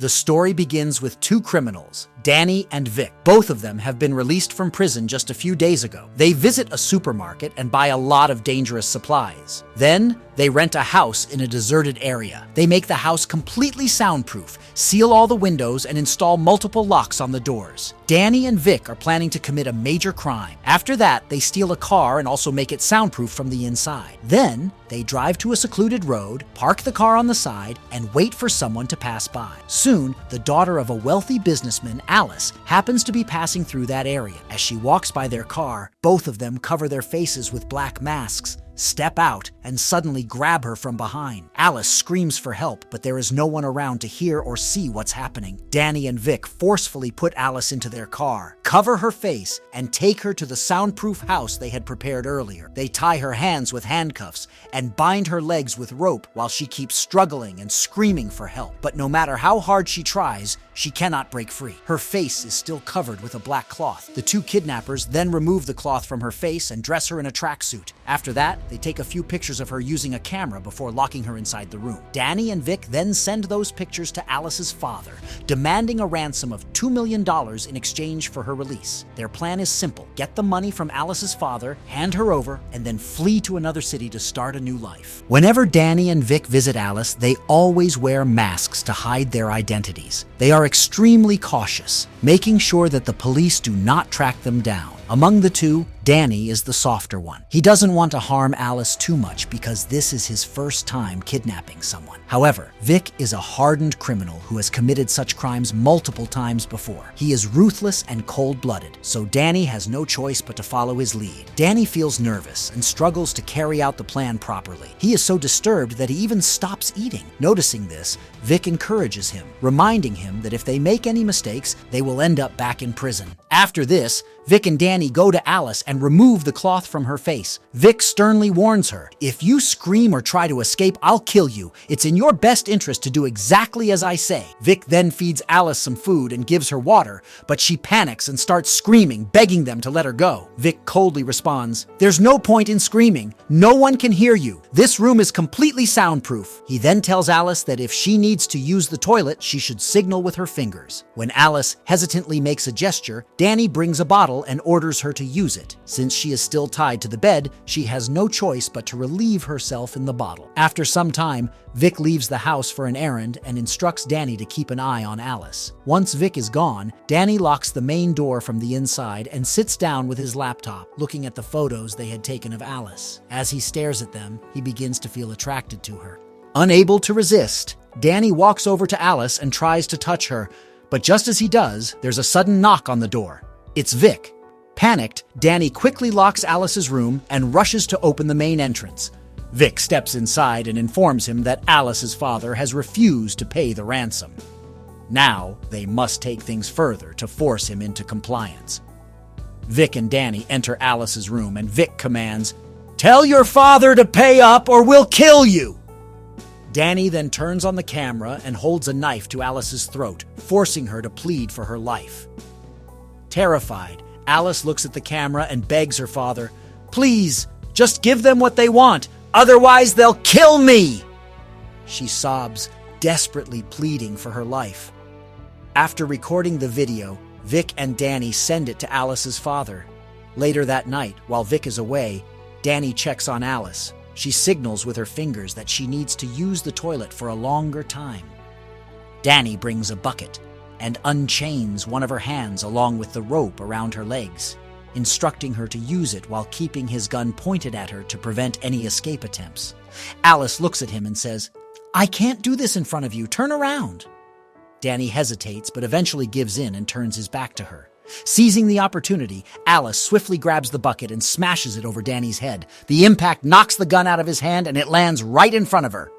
The story begins with two criminals, Danny and Vic. Both of them have been released from prison just a few days ago. They visit a supermarket and buy a lot of dangerous supplies. Then, they rent a house in a deserted area. They make the house completely soundproof, seal all the windows, and install multiple locks on the doors. Danny and Vic are planning to commit a major crime. After that, they steal a car and also make it soundproof from the inside. Then, they drive to a secluded road, park the car on the side, and wait for someone to pass by. Soon, the daughter of a wealthy businessman, Alice, happens to be passing through that area. As she walks by their car, both of them cover their faces with black masks, step out, and suddenly grab her from behind. Alice screams for help, but there is no one around to hear or see what's happening. Danny and Vic forcefully put Alice into their car, cover her face, and take her to the soundproof house they had prepared earlier. They tie her hands with handcuffs and bind her legs with rope while she keeps struggling and screaming for help. But no matter how hard she tries, she cannot break free. Her face is still covered with a black cloth. The two kidnappers then remove the cloth from her face and dress her in a tracksuit. After that, they take a few pictures of her using a camera before locking her inside the room. Danny and Vic then send those pictures to Alice's father, demanding a ransom of $2 million in exchange for her release. Their plan is simple: get the money from Alice's father, hand her over, and then flee to another city to start a new life. Whenever Danny and Vic visit Alice, they always wear masks to hide their identities. They are extremely cautious, making sure that the police do not track them down. Among the two, Danny is the softer one. He doesn't want to harm Alice too much because this is his first time kidnapping someone. However, Vic is a hardened criminal who has committed such crimes multiple times before. He is ruthless and cold-blooded, so Danny has no choice but to follow his lead. Danny feels nervous and struggles to carry out the plan properly. He is so disturbed that he even stops eating. Noticing this, Vic encourages him, reminding him that if they make any mistakes, they will end up back in prison. After this, Vic and Danny go to Alice and remove the cloth from her face. Vic sternly warns her, "If you scream or try to escape, I'll kill you. It's in your best interest to do exactly as I say." Vic then feeds Alice some food and gives her water, but she panics and starts screaming, begging them to let her go. Vic coldly responds, "There's no point in screaming. No one can hear you. This room is completely soundproof." He then tells Alice that if she needs to use the toilet, she should signal with her fingers. When Alice hesitantly makes a gesture, Danny brings a bottle and orders her to use it. Since she is still tied to the bed, she has no choice but to relieve herself in the bottle. After some time, Vic leaves the house for an errand and instructs Danny to keep an eye on Alice. Once Vic is gone, Danny locks the main door from the inside and sits down with his laptop, looking at the photos they had taken of Alice. As he stares at them, he begins to feel attracted to her. Unable to resist, Danny walks over to Alice and tries to touch her, but just as he does, there's a sudden knock on the door. It's Vic. Panicked, Danny quickly locks Alice's room and rushes to open the main entrance. Vic steps inside and informs him that Alice's father has refused to pay the ransom. Now, they must take things further to force him into compliance. Vic and Danny enter Alice's room and Vic commands, "Tell your father to pay up or we'll kill you!" Danny then turns on the camera and holds a knife to Alice's throat, forcing her to plead for her life. Terrified, Alice looks at the camera and begs her father, "Please, just give them what they want, otherwise they'll kill me!" She sobs, desperately pleading for her life. After recording the video, Vic and Danny send it to Alice's father. Later that night, while Vic is away, Danny checks on Alice. She signals with her fingers that she needs to use the toilet for a longer time. Danny brings a bucket and unchains one of her hands along with the rope around her legs, instructing her to use it while keeping his gun pointed at her to prevent any escape attempts. Alice looks at him and says, "I can't do this in front of you. Turn around." Danny hesitates but eventually gives in and turns his back to her. Seizing the opportunity, Alice swiftly grabs the bucket and smashes it over Danny's head. The impact knocks the gun out of his hand and it lands right in front of her.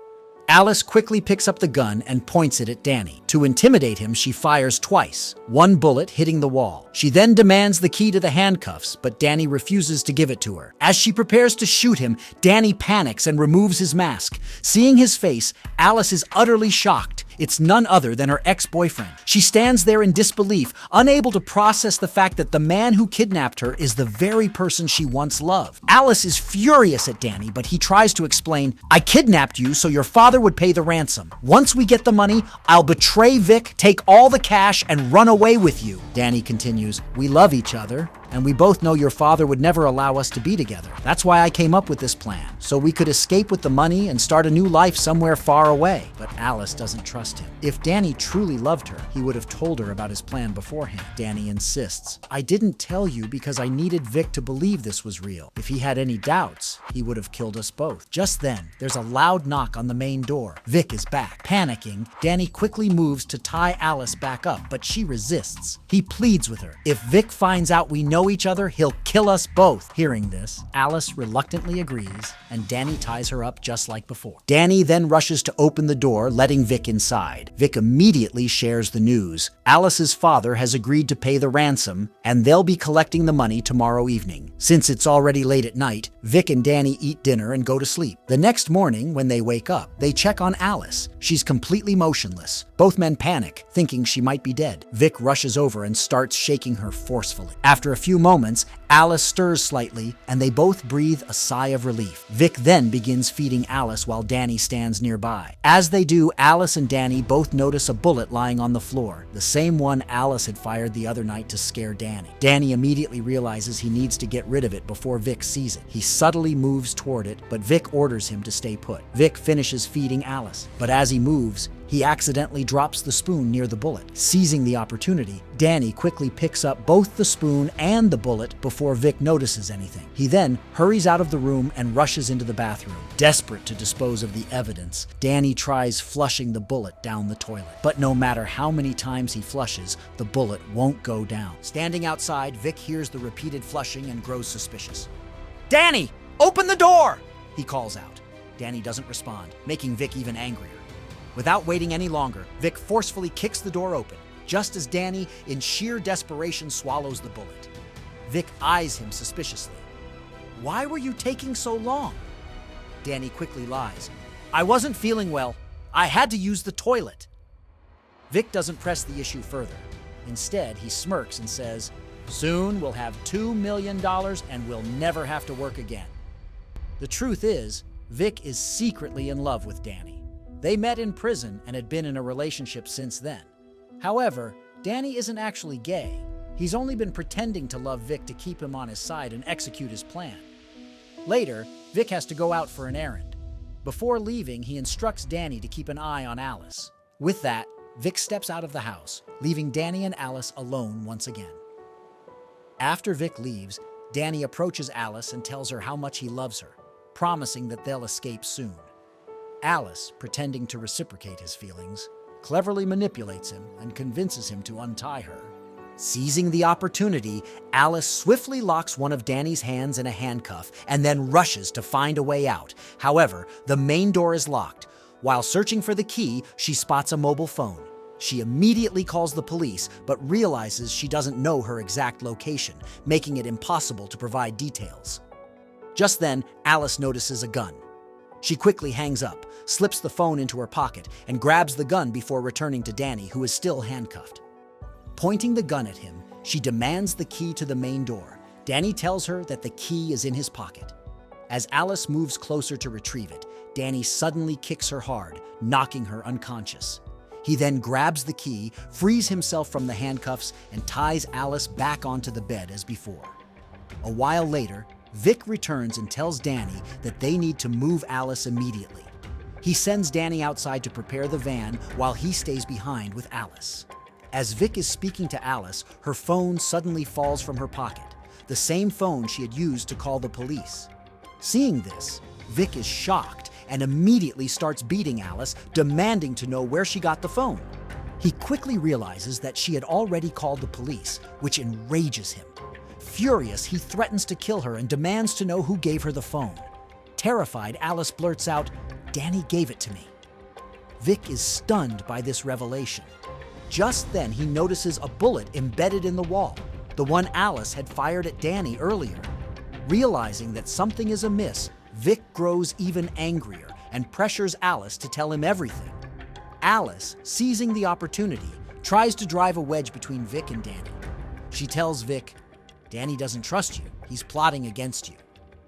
Alice quickly picks up the gun and points it at Danny. To intimidate him, she fires twice, one bullet hitting the wall. She then demands the key to the handcuffs, but Danny refuses to give it to her. As she prepares to shoot him, Danny panics and removes his mask. Seeing his face, Alice is utterly shocked. It's none other than her ex-boyfriend. She stands there in disbelief, unable to process the fact that the man who kidnapped her is the very person she once loved. Alice is furious at Danny, but he tries to explain, "I kidnapped you so your father would pay the ransom. Once we get the money, I'll betray Vic, take all the cash, and run away with you." Danny continues, "We love each other, and we both know your father would never allow us to be together. That's why I came up with this plan, so we could escape with the money and start a new life somewhere far away." But Alice doesn't trust him. If Danny truly loved her, he would have told her about his plan beforehand. Danny insists, "I didn't tell you because I needed Vic to believe this was real. If he had any doubts, he would have killed us both." Just then, there's a loud knock on the main door. Vic is back. Panicking, Danny quickly moves to tie Alice back up, but she resists. He pleads with her, "If Vic finds out we know each other, he'll kill us both." Hearing this, Alice reluctantly agrees, and Danny ties her up just like before. Danny then rushes to open the door, letting Vic inside. Vic immediately shares the news. Alice's father has agreed to pay the ransom, and they'll be collecting the money tomorrow evening. Since it's already late at night, Vic and Danny eat dinner and go to sleep. The next morning, when they wake up, they check on Alice. She's completely motionless. Both men panic, thinking she might be dead. Vic rushes over and starts shaking her forcefully. After a few moments, Alice stirs slightly, and they both breathe a sigh of relief. Vic then begins feeding Alice while Danny stands nearby. As they do, Alice and Danny both notice a bullet lying on the floor, the same one Alice had fired the other night to scare Danny. Danny immediately realizes he needs to get rid of it before Vic sees it. He subtly moves toward it, but Vic orders him to stay put. Vic finishes feeding Alice, but as he moves, he accidentally drops the spoon near the bullet. Seizing the opportunity, Danny quickly picks up both the spoon and the bullet before Vic notices anything. He then hurries out of the room and rushes into the bathroom. Desperate to dispose of the evidence, Danny tries flushing the bullet down the toilet. But no matter how many times he flushes, the bullet won't go down. Standing outside, Vic hears the repeated flushing and grows suspicious. "Danny, open the door!" he calls out. Danny doesn't respond, making Vic even angrier. Without waiting any longer, Vic forcefully kicks the door open, just as Danny, in sheer desperation, swallows the bullet. Vic eyes him suspiciously. "Why were you taking so long?" Danny quickly lies. "I wasn't feeling well. I had to use the toilet." Vic doesn't press the issue further. Instead, he smirks and says, "Soon we'll have $2 million and we'll never have to work again." The truth is, Vic is secretly in love with Danny. They met in prison and had been in a relationship since then. However, Danny isn't actually gay. He's only been pretending to love Vic to keep him on his side and execute his plan. Later, Vic has to go out for an errand. Before leaving, he instructs Danny to keep an eye on Alice. With that, Vic steps out of the house, leaving Danny and Alice alone once again. After Vic leaves, Danny approaches Alice and tells her how much he loves her, promising that they'll escape soon. Alice, pretending to reciprocate his feelings, cleverly manipulates him and convinces him to untie her. Seizing the opportunity, Alice swiftly locks one of Danny's hands in a handcuff and then rushes to find a way out. However, the main door is locked. While searching for the key, she spots a mobile phone. She immediately calls the police, but realizes she doesn't know her exact location, making it impossible to provide details. Just then, Alice notices a gun. She quickly hangs up, slips the phone into her pocket, and grabs the gun before returning to Danny, who is still handcuffed. Pointing the gun at him, she demands the key to the main door. Danny tells her that the key is in his pocket. As Alice moves closer to retrieve it, Danny suddenly kicks her hard, knocking her unconscious. He then grabs the key, frees himself from the handcuffs, and ties Alice back onto the bed as before. A while later, Vic returns and tells Danny that they need to move Alice immediately. He sends Danny outside to prepare the van while he stays behind with Alice. As Vic is speaking to Alice, her phone suddenly falls from her pocket, the same phone she had used to call the police. Seeing this, Vic is shocked and immediately starts beating Alice, demanding to know where she got the phone. He quickly realizes that she had already called the police, which enrages him. Furious, he threatens to kill her and demands to know who gave her the phone. Terrified, Alice blurts out, "Danny gave it to me." Vic is stunned by this revelation. Just then, he notices a bullet embedded in the wall, the one Alice had fired at Danny earlier. Realizing that something is amiss, Vic grows even angrier and pressures Alice to tell him everything. Alice, seizing the opportunity, tries to drive a wedge between Vic and Danny. She tells Vic, "Danny doesn't trust you. He's plotting against you."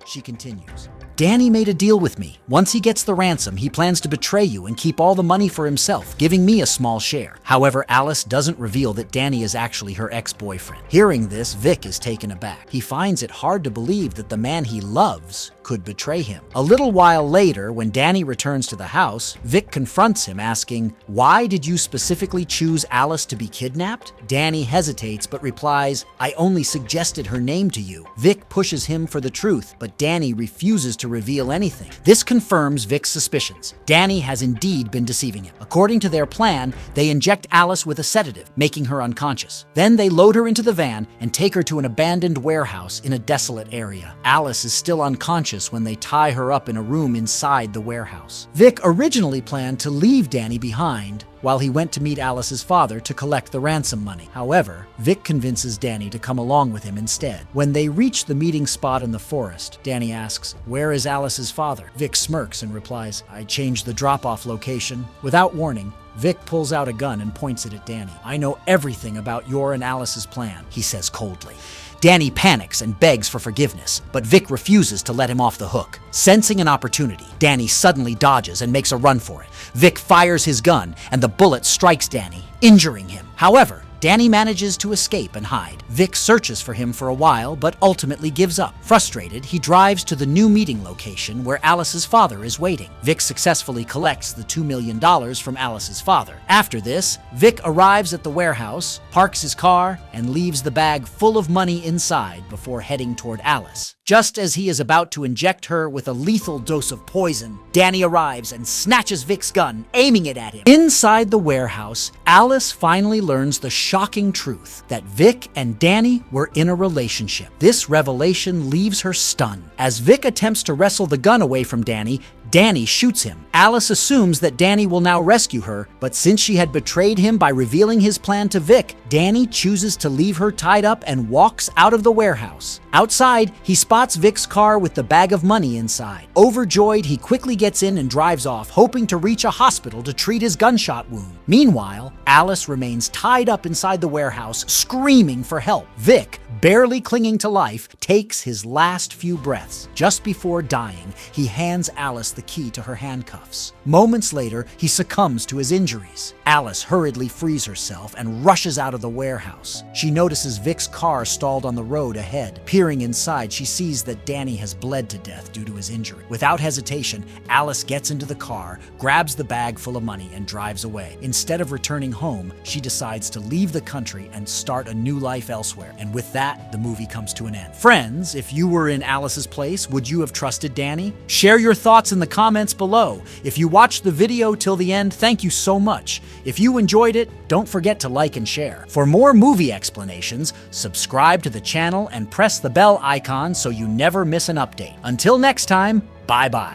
She continues, "Danny made a deal with me. Once he gets the ransom, he plans to betray you and keep all the money for himself, giving me a small share." However, Alice doesn't reveal that Danny is actually her ex-boyfriend. Hearing this, Vic is taken aback. He finds it hard to believe that the man he loves could betray him. A little while later, when Danny returns to the house, Vic confronts him, asking, "Why did you specifically choose Alice to be kidnapped?" Danny hesitates but replies, "I only suggested her name to you." Vic pushes him for the truth, but Danny refuses to reveal anything. This confirms Vic's suspicions. Danny has indeed been deceiving him. According to their plan, they inject Alice with a sedative, making her unconscious. Then they load her into the van and take her to an abandoned warehouse in a desolate area. Alice is still unconscious when they tie her up in a room inside the warehouse. Vic originally planned to leave Danny behind while he went to meet Alice's father to collect the ransom money. However, Vic convinces Danny to come along with him instead. When they reach the meeting spot in the forest, Danny asks, "Where is Alice's father?" Vic smirks and replies, "I changed the drop-off location." Without warning, Vic pulls out a gun and points it at Danny. "I know everything about your and Alice's plan," he says coldly. Danny panics and begs for forgiveness, but Vic refuses to let him off the hook. Sensing an opportunity, Danny suddenly dodges and makes a run for it. Vic fires his gun, and the bullet strikes Danny, injuring him. However, Danny manages to escape and hide. Vic searches for him for a while, but ultimately gives up. Frustrated, he drives to the new meeting location where Alice's father is waiting. Vic successfully collects the $2 million from Alice's father. After this, Vic arrives at the warehouse, parks his car, and leaves the bag full of money inside before heading toward Alice. Just as he is about to inject her with a lethal dose of poison, Danny arrives and snatches Vic's gun, aiming it at him. Inside the warehouse, Alice finally learns the shocking truth that Vic and Danny were in a relationship. This revelation leaves her stunned. As Vic attempts to wrestle the gun away from Danny, Danny shoots him. Alice assumes that Danny will now rescue her, but since she had betrayed him by revealing his plan to Vic, Danny chooses to leave her tied up and walks out of the warehouse. Outside, he spots Vic's car with the bag of money inside. Overjoyed, he quickly gets in and drives off, hoping to reach a hospital to treat his gunshot wound. Meanwhile, Alice remains tied up inside the warehouse, screaming for help. Vic, barely clinging to life, takes his last few breaths. Just before dying, he hands Alice the key to her handcuffs. Moments later, he succumbs to his injuries. Alice hurriedly frees herself and rushes out of the warehouse. She notices Vic's car stalled on the road ahead. Peering inside, she sees that Danny has bled to death due to his injury. Without hesitation, Alice gets into the car, grabs the bag full of money, and drives away. Instead of returning home, she decides to leave the country and start a new life elsewhere. And with that, the movie comes to an end. Friends, if you were in Alice's place, would you have trusted Danny? Share your thoughts in the comments below. If you watched the video till the end, thank you so much. If you enjoyed it, don't forget to like and share. For more movie explanations, subscribe to the channel and press the bell icon so you never miss an update. Until next time, bye-bye.